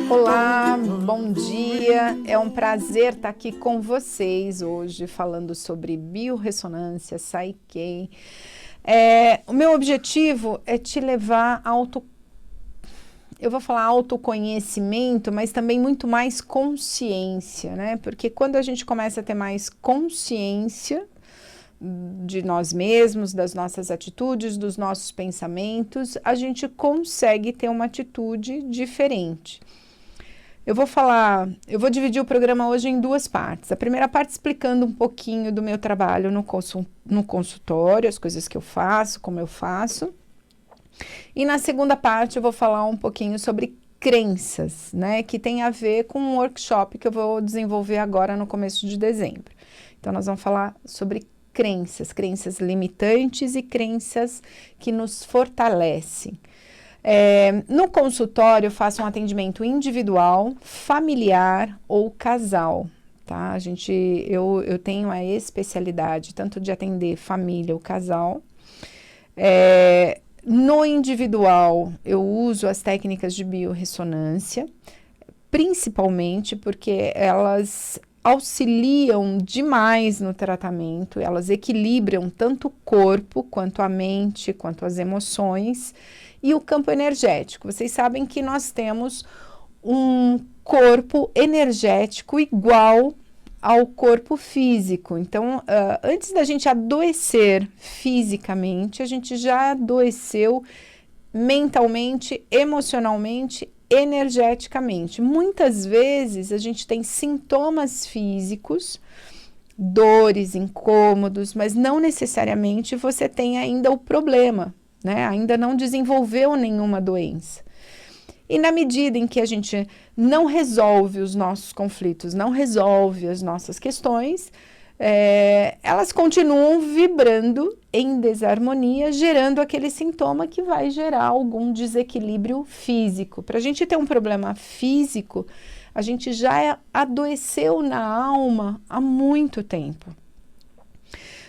Olá, bom dia. É um prazer estar aqui com vocês hoje falando sobre biorressonância, Psyche. O meu objetivo é te levar a eu vou falar autoconhecimento, mas também muito mais consciência, né? Porque quando a gente começa a ter mais consciência de nós mesmos, das nossas atitudes, dos nossos pensamentos, a gente consegue ter uma atitude diferente. Eu vou dividir o programa hoje em duas partes. A primeira parte explicando um pouquinho do meu trabalho no consultório, as coisas que eu faço, como eu faço. E na segunda parte eu vou falar um pouquinho sobre crenças, né, que tem a ver com um workshop que eu vou desenvolver agora no começo de dezembro. Então nós vamos falar sobre crenças limitantes e crenças que nos fortalecem. No consultório eu faço um atendimento individual, familiar ou casal, tá? Eu tenho a especialidade tanto de atender família ou casal. No individual eu uso as técnicas de biorressonância, principalmente porque elas auxiliam demais no tratamento, elas equilibram tanto o corpo, quanto a mente, quanto as emoções e o campo energético. Vocês sabem que nós temos um corpo energético igual ao corpo físico. Então, antes da gente adoecer fisicamente, a gente já adoeceu mentalmente, emocionalmente, energeticamente. Muitas vezes a gente tem sintomas físicos, dores, incômodos, mas não necessariamente você tem ainda o problema, né? Ainda não desenvolveu nenhuma doença. E na medida em que a gente não resolve os nossos conflitos, não resolve as nossas questões, elas continuam vibrando em desarmonia, gerando aquele sintoma que vai gerar algum desequilíbrio físico. Para a gente ter um problema físico, a gente já adoeceu na alma há muito tempo.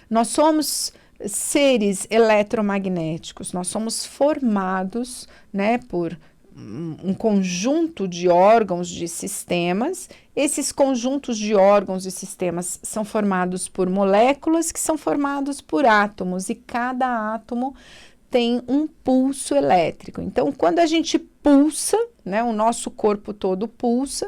Nós somos seres eletromagnéticos, nós somos formados, né, por um conjunto de órgãos, de sistemas. Esses conjuntos de órgãos e sistemas são formados por moléculas que são formados por átomos, e cada átomo tem um pulso elétrico. Então, quando a gente pulsa, né, o nosso corpo todo pulsa,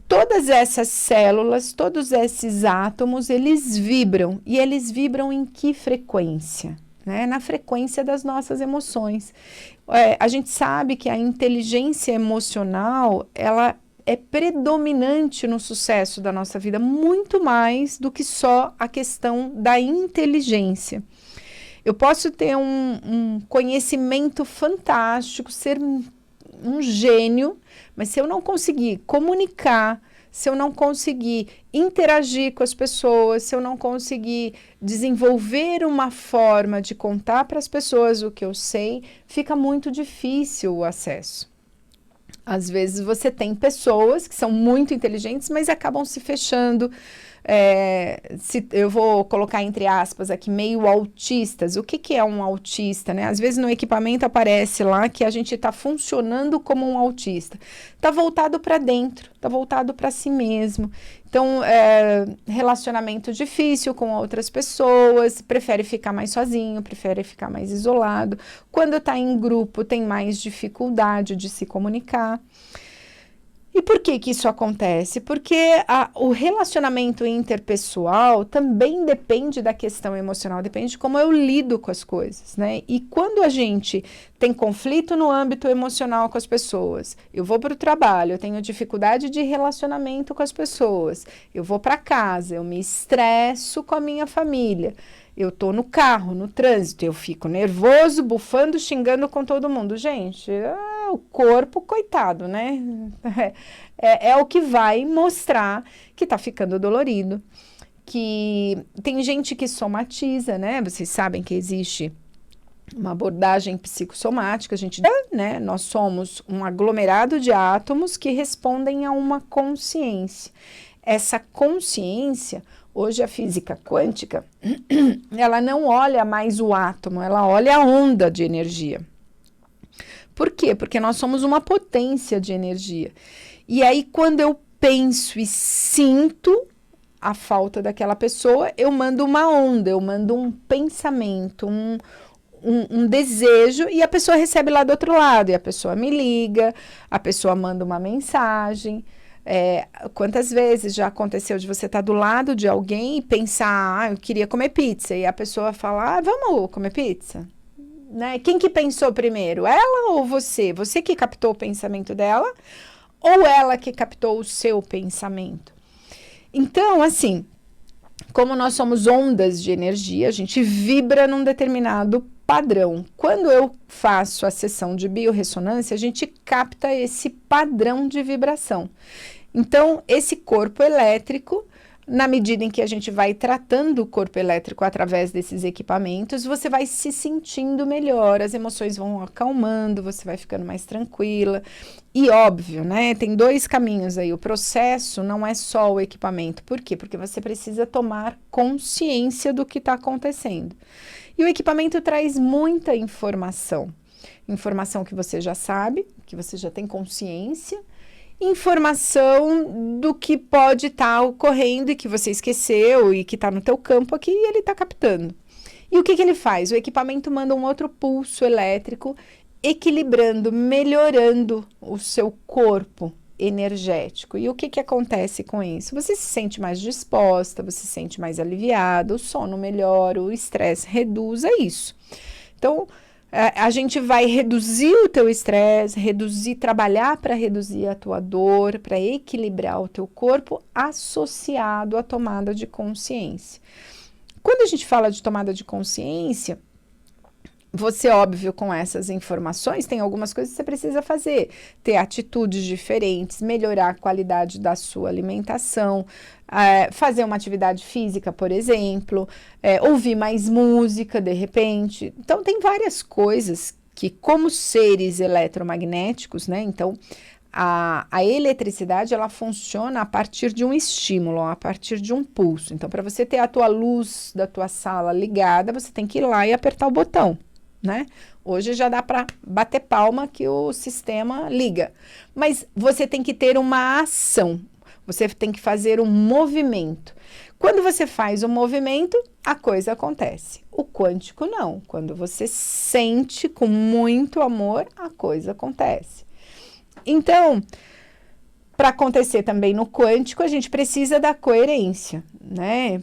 todas essas células, todos esses átomos, eles vibram. E eles vibram em que frequência? Né? Na frequência das nossas emoções. A gente sabe que a inteligência emocional, ela é predominante no sucesso da nossa vida, muito mais do que só a questão da inteligência. Eu posso ter um conhecimento fantástico, ser um gênio, mas se eu não conseguir comunicar, se eu não conseguir interagir com as pessoas, se eu não conseguir desenvolver uma forma de contar para as pessoas o que eu sei, fica muito difícil o acesso. Às vezes você tem pessoas que são muito inteligentes, mas acabam se fechando. Eu vou colocar entre aspas aqui, meio autistas. O que é um autista, né? Às vezes no equipamento aparece lá que a gente está funcionando como um autista. Está voltado para dentro, está voltado para si mesmo. Então, relacionamento difícil com outras pessoas, prefere ficar mais sozinho, prefere ficar mais isolado. Quando está em grupo, tem mais dificuldade de se comunicar. E por que isso acontece? Porque o relacionamento interpessoal também depende da questão emocional, depende de como eu lido com as coisas, né? E quando a gente tem conflito no âmbito emocional com as pessoas, eu vou para o trabalho, eu tenho dificuldade de relacionamento com as pessoas, eu vou para casa, eu me estresso com a minha família, eu tô no carro, no trânsito, eu fico nervoso, bufando, xingando com todo mundo. Gente, o corpo, coitado, né? É o que vai mostrar que tá ficando dolorido. Que tem gente que somatiza, né? Vocês sabem que existe uma abordagem psicossomática, né? Nós somos um aglomerado de átomos que respondem a uma consciência. Essa consciência, hoje a física quântica, ela não olha mais o átomo, ela olha a onda de energia. Por quê? Porque nós somos uma potência de energia. E aí, quando eu penso e sinto a falta daquela pessoa, eu mando uma onda, eu mando um pensamento, um desejo, e a pessoa recebe lá do outro lado, e a pessoa me liga, a pessoa manda uma mensagem. Quantas vezes já aconteceu de você estar do lado de alguém e pensar, eu queria comer pizza, e a pessoa fala, vamos comer pizza? Né? Quem que pensou primeiro, ela ou você? Você que captou o pensamento dela, ou ela que captou o seu pensamento? Então, assim, como nós somos ondas de energia, a gente vibra num determinado padrão. Quando eu faço a sessão de biorressonância, a gente capta esse padrão de vibração. Então, esse corpo elétrico, na medida em que a gente vai tratando o corpo elétrico através desses equipamentos, você vai se sentindo melhor, as emoções vão acalmando, você vai ficando mais tranquila. E óbvio, né? Tem dois caminhos aí. O processo não é só o equipamento. Por quê? Porque você precisa tomar consciência do que está acontecendo. E o equipamento traz muita informação. Informação que você já sabe, que você já tem consciência. Informação do que pode estar ocorrendo e que você esqueceu e que está no teu campo aqui e ele está captando. E o que ele faz? O equipamento manda um outro pulso elétrico, equilibrando, melhorando o seu corpo energético. E o que acontece com isso? Você se sente mais disposta, você se sente mais aliviado, o sono melhora, o estresse reduz, é isso. Então, a gente vai reduzir o teu estresse, trabalhar para reduzir a tua dor, para equilibrar o teu corpo, associado à tomada de consciência. Quando a gente fala de tomada de consciência, você, óbvio, com essas informações, tem algumas coisas que você precisa fazer. Ter atitudes diferentes, melhorar a qualidade da sua alimentação, fazer uma atividade física, por exemplo, ouvir mais música, de repente. Então, tem várias coisas que, como seres eletromagnéticos, né? Então, a eletricidade, ela funciona a partir de um estímulo, a partir de um pulso. Então, para você ter a tua luz da tua sala ligada, você tem que ir lá e apertar o botão. Né? Hoje já dá para bater palma que o sistema liga, mas você tem que ter uma ação, você tem que fazer um movimento. Quando você faz o movimento, a coisa acontece. O quântico não, quando você sente com muito amor, a coisa acontece. Então, para acontecer também no quântico, a gente precisa da coerência, né?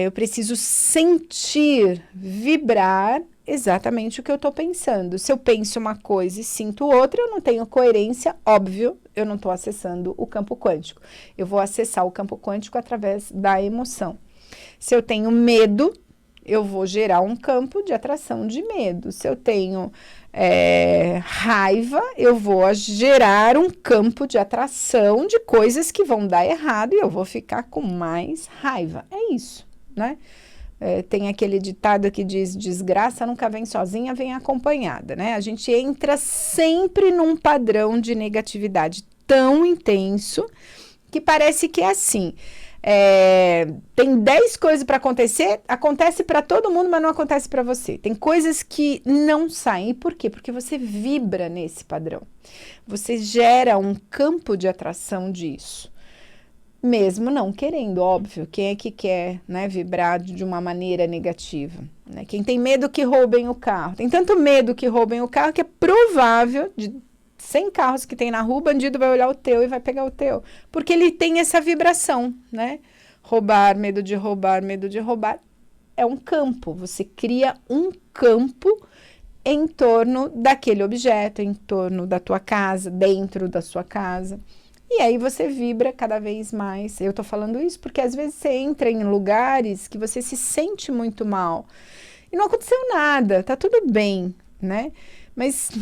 Eu preciso sentir, vibrar exatamente o que eu estou pensando. Se eu penso uma coisa e sinto outra, eu não tenho coerência, óbvio, eu não estou acessando o campo quântico. Eu vou acessar o campo quântico através da emoção. Se eu tenho medo, eu vou gerar um campo de atração de medo. Se eu tenho raiva, eu vou gerar um campo de atração de coisas que vão dar errado e eu vou ficar com mais raiva. É isso, né? Tem aquele ditado que diz, desgraça nunca vem sozinha, vem acompanhada, né? A gente entra sempre num padrão de negatividade tão intenso que parece que é assim. Tem 10 coisas para acontecer, acontece para todo mundo, mas não acontece para você. Tem coisas que não saem. E por quê? Porque você vibra nesse padrão. Você gera um campo de atração disso. Mesmo não querendo, óbvio. Quem é que quer, né, vibrar de uma maneira negativa? Né? Quem tem medo que roubem o carro. Tem tanto medo que roubem o carro que é provável, de 100 carros que tem na rua, o bandido vai olhar o teu e vai pegar o teu. Porque ele tem essa vibração, né? Roubar, medo de roubar, medo de roubar. É um campo. Você cria um campo em torno daquele objeto, em torno da tua casa, dentro da sua casa. E aí você vibra cada vez mais. Eu tô falando isso porque às vezes você entra em lugares que você se sente muito mal. E não aconteceu nada, tá tudo bem, né? Mas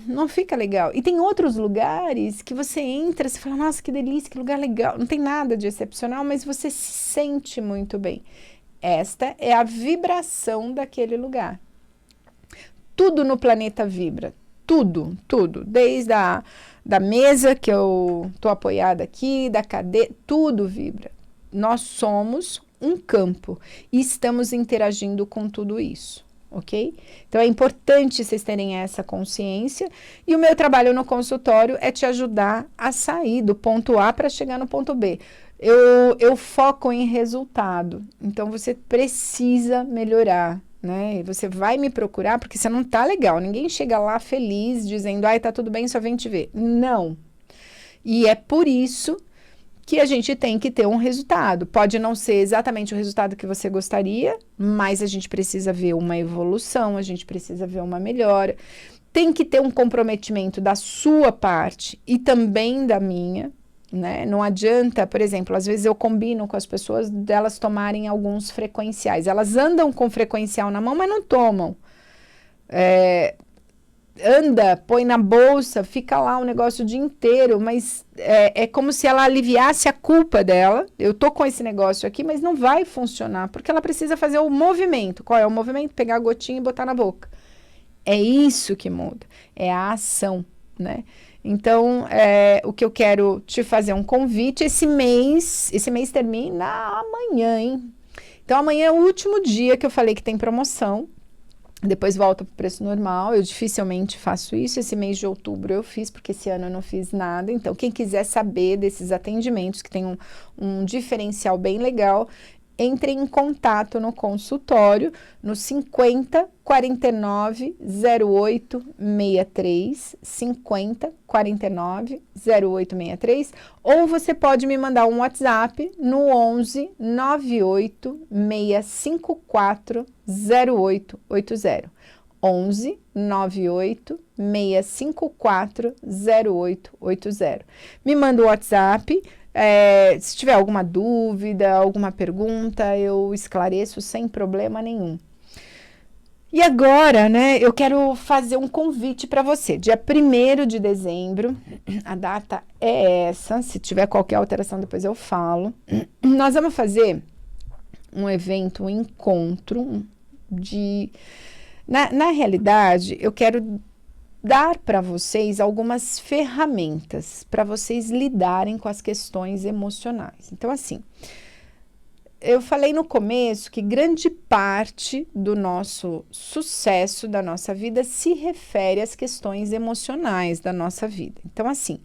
não fica legal. E tem outros lugares que você entra, você fala, nossa, que delícia, que lugar legal. Não tem nada de excepcional, mas você se sente muito bem. Esta é a vibração daquele lugar. Tudo no planeta vibra. Tudo, tudo. Desde da mesa que eu tô apoiada aqui, da cadeira, tudo vibra. Nós somos um campo e estamos interagindo com tudo isso. ok? Então é importante vocês terem essa consciência, e o meu trabalho no consultório é te ajudar a sair do ponto A para chegar no ponto B. Eu foco em resultado, então você precisa melhorar, né? E você vai me procurar porque você não tá legal. Ninguém chega lá feliz dizendo, ai, tá tudo bem, só vem te ver. Não. E é por isso que a gente tem que ter um resultado. Pode não ser exatamente o resultado que você gostaria, mas a gente precisa ver uma evolução, a gente precisa ver uma melhora. Tem que ter um comprometimento da sua parte e também da minha, né? Não adianta, por exemplo, às vezes eu combino com as pessoas delas tomarem alguns frequenciais. Elas andam com frequencial na mão, mas não tomam. Anda, põe na bolsa, fica lá o negócio o dia inteiro, mas é como se ela aliviasse a culpa dela. Eu tô com esse negócio aqui, mas não vai funcionar, porque ela precisa fazer o movimento. Qual é o movimento? Pegar a gotinha e botar na boca. É isso que muda, é a ação, né? Então, o que eu quero te fazer um convite, esse mês termina amanhã, hein? Então, amanhã é o último dia que eu falei que tem promoção, depois volta para o preço normal. Eu dificilmente faço isso, esse mês de outubro eu fiz, porque esse ano eu não fiz nada. Então, quem quiser saber desses atendimentos, que tem um diferencial bem legal, entre em contato no consultório no 50 49 08 63, 50 49 08 63, ou você pode me mandar um WhatsApp no 11 98 654 0880. 11 98 654 0880. Me manda o WhatsApp. Se tiver alguma dúvida, alguma pergunta, eu esclareço sem problema nenhum. E agora, né, eu quero fazer um convite para você. Dia 1º de dezembro, a data é essa. Se tiver qualquer alteração, depois eu falo. Nós vamos fazer um evento, um encontro de... Na realidade, eu quero dar para vocês algumas ferramentas para vocês lidarem com as questões emocionais. Então, assim, eu falei no começo que grande parte do nosso sucesso da nossa vida se refere às questões emocionais da nossa vida. Então, assim,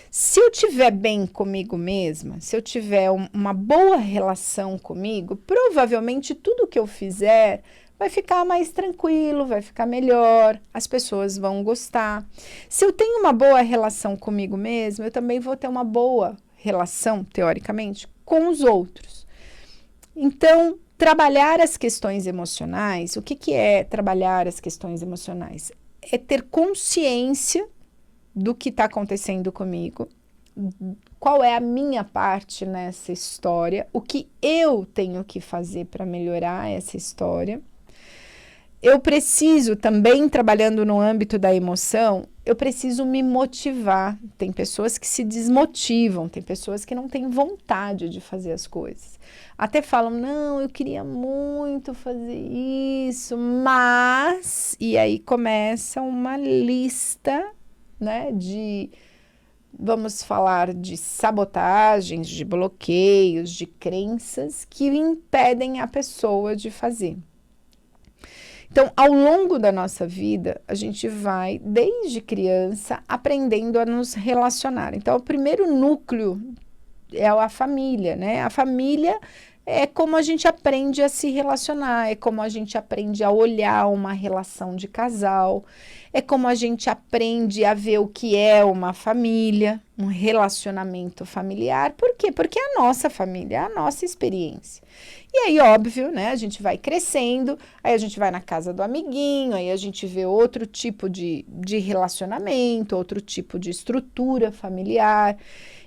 se eu tiver bem comigo mesma, se eu tiver uma boa relação comigo, provavelmente tudo que eu fizer vai ficar mais tranquilo, vai ficar melhor, as pessoas vão gostar. Se eu tenho uma boa relação comigo mesma, eu também vou ter uma boa relação, teoricamente, com os outros. Então, trabalhar as questões emocionais, o que é trabalhar as questões emocionais? É ter consciência do que está acontecendo comigo, qual é a minha parte nessa história, o que eu tenho que fazer para melhorar essa história. Eu preciso também, trabalhando no âmbito da emoção, eu preciso me motivar. Tem pessoas que se desmotivam, tem pessoas que não têm vontade de fazer as coisas. Até falam, não, eu queria muito fazer isso, mas... E aí começa uma lista, né, vamos falar de sabotagens, de bloqueios, de crenças que impedem a pessoa de fazer. Então, ao longo da nossa vida, a gente vai, desde criança, aprendendo a nos relacionar. Então, o primeiro núcleo é a família, né? A família é como a gente aprende a se relacionar, é como a gente aprende a olhar uma relação de casal, é como a gente aprende a ver o que é uma família, um relacionamento familiar. Por quê? Porque é a nossa família, é a nossa experiência. E aí, óbvio, né, a gente vai crescendo, aí a gente vai na casa do amiguinho, aí a gente vê outro tipo de relacionamento, outro tipo de estrutura familiar,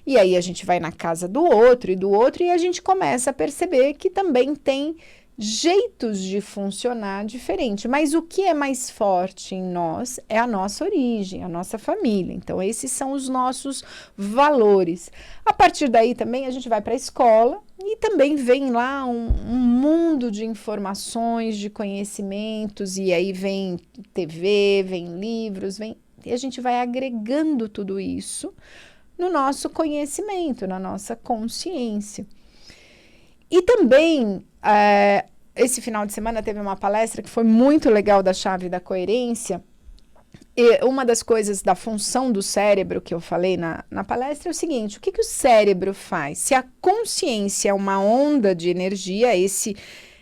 e aí a gente vai na casa do outro, e a gente começa a perceber que também tem jeitos de funcionar diferente. Mas o que é mais forte em nós é a nossa origem, a nossa família. Então, esses são os nossos valores. A partir daí também a gente vai para a escola e também vem lá um mundo de informações, de conhecimentos, e aí vem TV, vem livros, e a gente vai agregando tudo isso no nosso conhecimento, na nossa consciência. E também esse final de semana teve uma palestra que foi muito legal da chave da coerência. E uma das coisas da função do cérebro que eu falei na palestra é o seguinte: o que o cérebro faz? Se a consciência é uma onda de energia,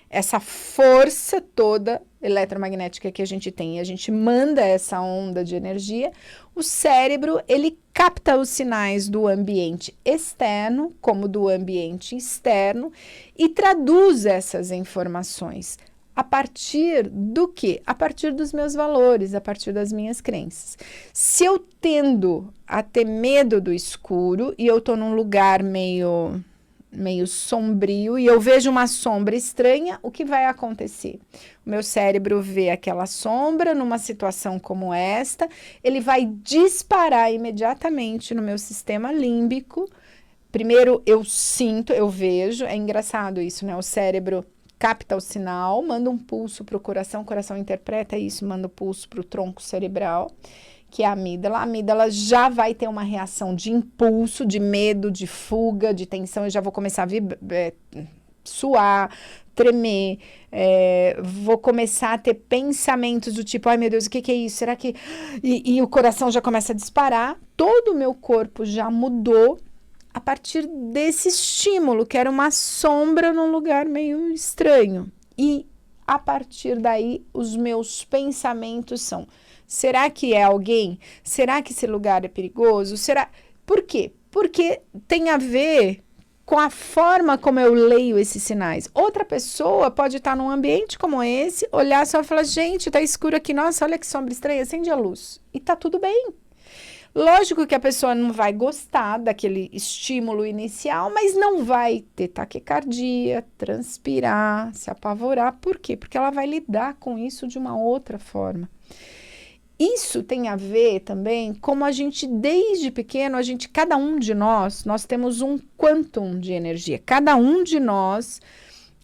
essa força toda eletromagnética que a gente tem, e a gente manda essa onda de energia, o cérebro, ele capta os sinais do ambiente externo, como do ambiente externo, e traduz essas informações. A partir do quê? A partir dos meus valores, a partir das minhas crenças. Se eu tendo a ter medo do escuro e eu tô num lugar meio sombrio e eu vejo uma sombra estranha, o que vai acontecer? O meu cérebro vê aquela sombra numa situação como esta, ele vai disparar imediatamente no meu sistema límbico. Primeiro eu sinto, eu vejo, é engraçado isso, né? O cérebro capta o sinal, manda um pulso para o coração interpreta isso, manda o pulso para o tronco cerebral, que é a amígdala. A amígdala já vai ter uma reação de impulso, de medo, de fuga, de tensão, eu já vou começar a suar, tremer, vou começar a ter pensamentos do tipo, ai meu Deus, o que é isso? Será que... E o coração já começa a disparar, todo o meu corpo já mudou, a partir desse estímulo, que era uma sombra num lugar meio estranho. E a partir daí, os meus pensamentos são: será que é alguém? Será que esse lugar é perigoso? Será? Por quê? Porque tem a ver com a forma como eu leio esses sinais. Outra pessoa pode estar num ambiente como esse, olhar só e falar: gente, tá escuro aqui, nossa, olha que sombra estranha, acende a luz. E tá tudo bem. Lógico que a pessoa não vai gostar daquele estímulo inicial, mas não vai ter taquicardia, transpirar, se apavorar. Por quê? Porque ela vai lidar com isso de uma outra forma. Isso tem a ver também como a gente, desde pequeno, cada um de nós temos um quantum de energia. Cada um de nós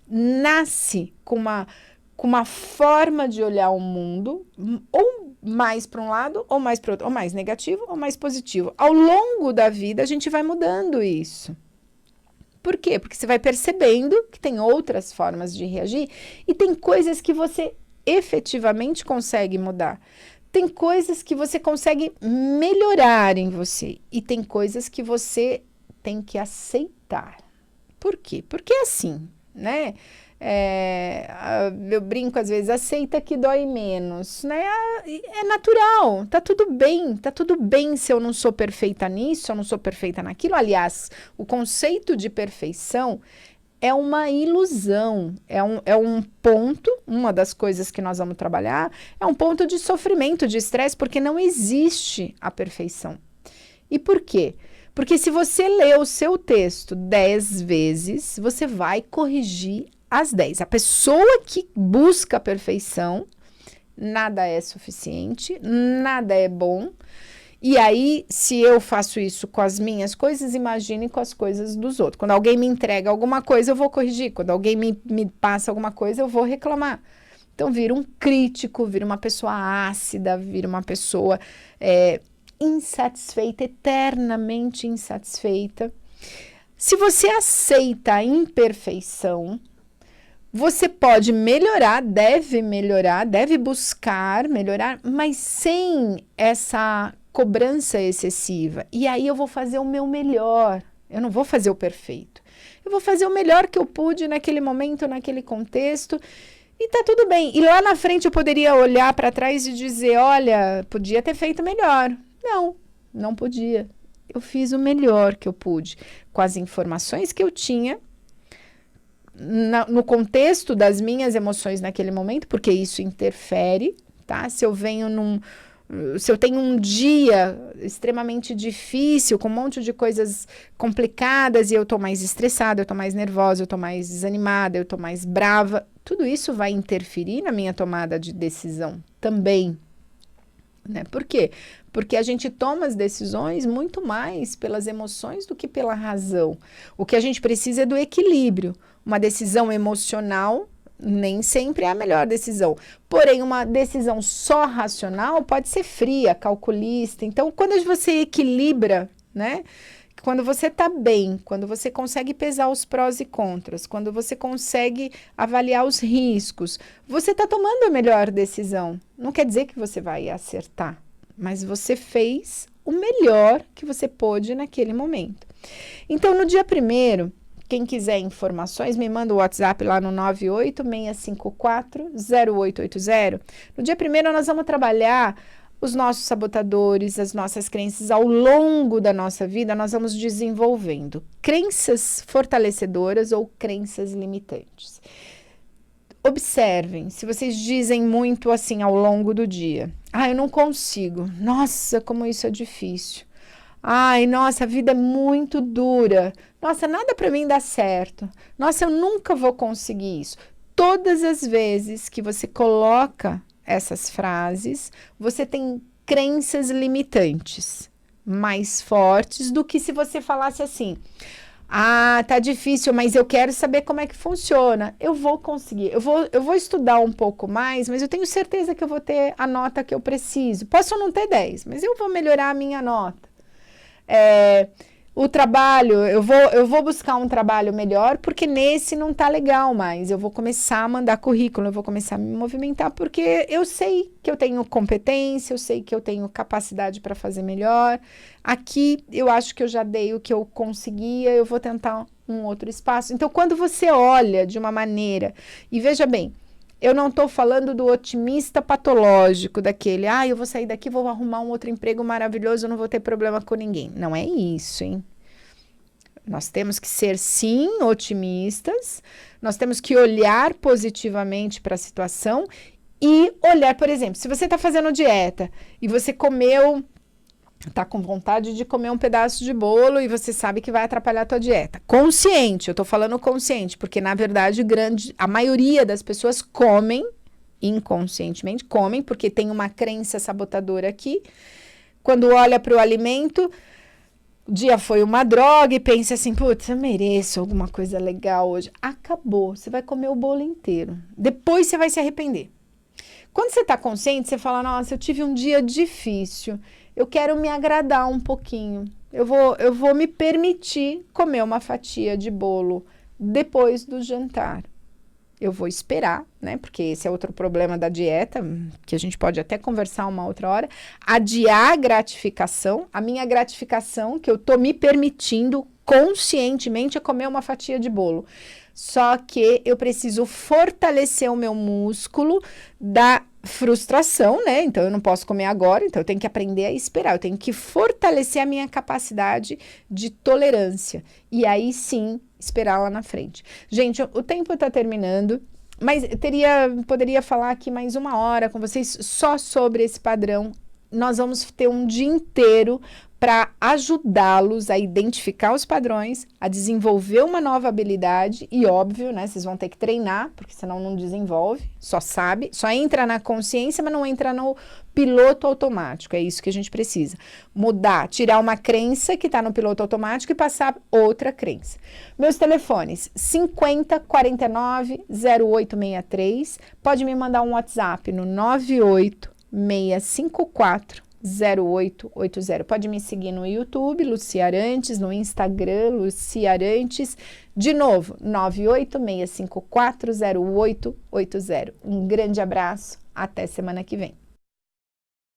nasce com uma forma de olhar o mundo, ou mais para um lado, ou mais para outro, ou mais negativo, ou mais positivo. Ao longo da vida, a gente vai mudando isso. Por quê? Porque você vai percebendo que tem outras formas de reagir e tem coisas que você efetivamente consegue mudar. Tem coisas que você consegue melhorar em você e tem coisas que você tem que aceitar. Por quê? Porque é assim, né? Eu brinco às vezes, aceita que dói menos, né? É natural, tá tudo bem se eu não sou perfeita nisso, eu não sou perfeita naquilo. Aliás, o conceito de perfeição é uma ilusão, é um ponto, uma das coisas que nós vamos trabalhar, é um ponto de sofrimento, de estresse, porque não existe a perfeição. E por quê? Porque se você lê o seu texto 10 vezes, você vai corrigir as 10. A pessoa que busca a perfeição, nada é suficiente, nada é bom. E aí, se eu faço isso com as minhas coisas, imagine com as coisas dos outros. Quando alguém me entrega alguma coisa, eu vou corrigir. Quando alguém me passa alguma coisa, eu vou reclamar. Então, vira um crítico, vira uma pessoa ácida, vira uma pessoa insatisfeita, eternamente insatisfeita. Se você aceita a imperfeição, você pode melhorar, deve buscar melhorar, mas sem essa cobrança excessiva. E aí eu vou fazer o meu melhor, eu não vou fazer o perfeito. Eu vou fazer o melhor que eu pude naquele momento, naquele contexto, e tá tudo bem. E lá na frente eu poderia olhar para trás e dizer, olha, podia ter feito melhor. Não podia. Eu fiz o melhor que eu pude, com as informações que eu tinha, no contexto das minhas emoções naquele momento, porque isso interfere, tá? Se eu tenho um dia extremamente difícil, com um monte de coisas complicadas, e eu tô mais estressada, eu tô mais nervosa, eu tô mais desanimada, eu tô mais brava, tudo isso vai interferir na minha tomada de decisão também, né? Por quê? Porque a gente toma as decisões muito mais pelas emoções do que pela razão. O que a gente precisa é do equilíbrio. Uma decisão emocional nem sempre é a melhor decisão. Porém, uma decisão só racional pode ser fria, calculista. Então, quando você equilibra, né? quando você está bem, quando você consegue pesar os prós e contras, quando você consegue avaliar os riscos, você está tomando a melhor decisão. Não quer dizer que você vai acertar, mas você fez o melhor que você pôde naquele momento. Então, no dia 1º, quem quiser informações, me manda o WhatsApp lá no 986540880. No dia 1º, nós vamos trabalhar os nossos sabotadores, as nossas crenças. Ao longo da nossa vida, nós vamos desenvolvendo crenças fortalecedoras ou crenças limitantes. Observem, se vocês dizem muito assim ao longo do dia: eu não consigo, nossa, como isso é difícil. Ai, nossa, a vida é muito dura. Nossa, nada para mim dá certo. Nossa, eu nunca vou conseguir isso. Todas as vezes que você coloca essas frases, você tem crenças limitantes mais fortes do que se você falasse assim: tá difícil, mas eu quero saber como é que funciona. Eu vou conseguir. Eu vou estudar um pouco mais, mas eu tenho certeza que eu vou ter a nota que eu preciso. Posso não ter 10, mas eu vou melhorar a minha nota. O trabalho, eu vou buscar um trabalho melhor, porque nesse não tá legal mais. Eu vou começar a mandar currículo, eu vou começar a me movimentar, porque eu sei que eu tenho competência, eu sei que eu tenho capacidade para fazer melhor. Aqui eu acho que eu já dei o que eu conseguia, eu vou tentar um outro espaço. Então, quando você olha de uma maneira, e veja bem, eu não estou falando do otimista patológico, daquele, eu vou sair daqui, vou arrumar um outro emprego maravilhoso, eu não vou ter problema com ninguém. Não é isso, hein? Nós temos que ser, sim, otimistas, nós temos que olhar positivamente para a situação e olhar, por exemplo, se você está fazendo dieta e você tá com vontade de comer um pedaço de bolo e você sabe que vai atrapalhar a tua dieta. Consciente, eu tô falando consciente, porque na verdade a maioria das pessoas comem, inconscientemente comem, porque tem uma crença sabotadora aqui. Quando olha para o alimento, o dia foi uma droga e pensa assim: putz, eu mereço alguma coisa legal hoje. Acabou, você vai comer o bolo inteiro. Depois você vai se arrepender. Quando você tá consciente, você fala: nossa, eu tive um dia difícil. Eu quero me agradar um pouquinho. Eu vou me permitir comer uma fatia de bolo depois do jantar. Eu vou esperar, né? Porque esse é outro problema da dieta, que a gente pode até conversar uma outra hora. Adiar a gratificação. A minha gratificação, que eu tô me permitindo conscientemente, é comer uma fatia de bolo. Só que eu preciso fortalecer o meu músculo da frustração, né? Então eu não posso comer agora, então eu tenho que aprender a esperar, eu tenho que fortalecer a minha capacidade de tolerância e aí sim esperar lá na frente. Gente, o tempo tá terminando, mas poderia falar aqui mais 1 hora com vocês só sobre esse padrão. Nós vamos ter um dia inteiro para ajudá-los a identificar os padrões, a desenvolver uma nova habilidade e, óbvio, né, vocês vão ter que treinar, porque senão não desenvolve, só entra na consciência, mas não entra no piloto automático, é isso que a gente precisa. Mudar, tirar uma crença que está no piloto automático e passar outra crença. Meus telefones, 50 49 0863, pode me mandar um WhatsApp no 98654 0880. Pode me seguir no YouTube, Lucia Arantes, no Instagram, Lucia Arantes. De novo, 986540880. Um grande abraço, até semana que vem.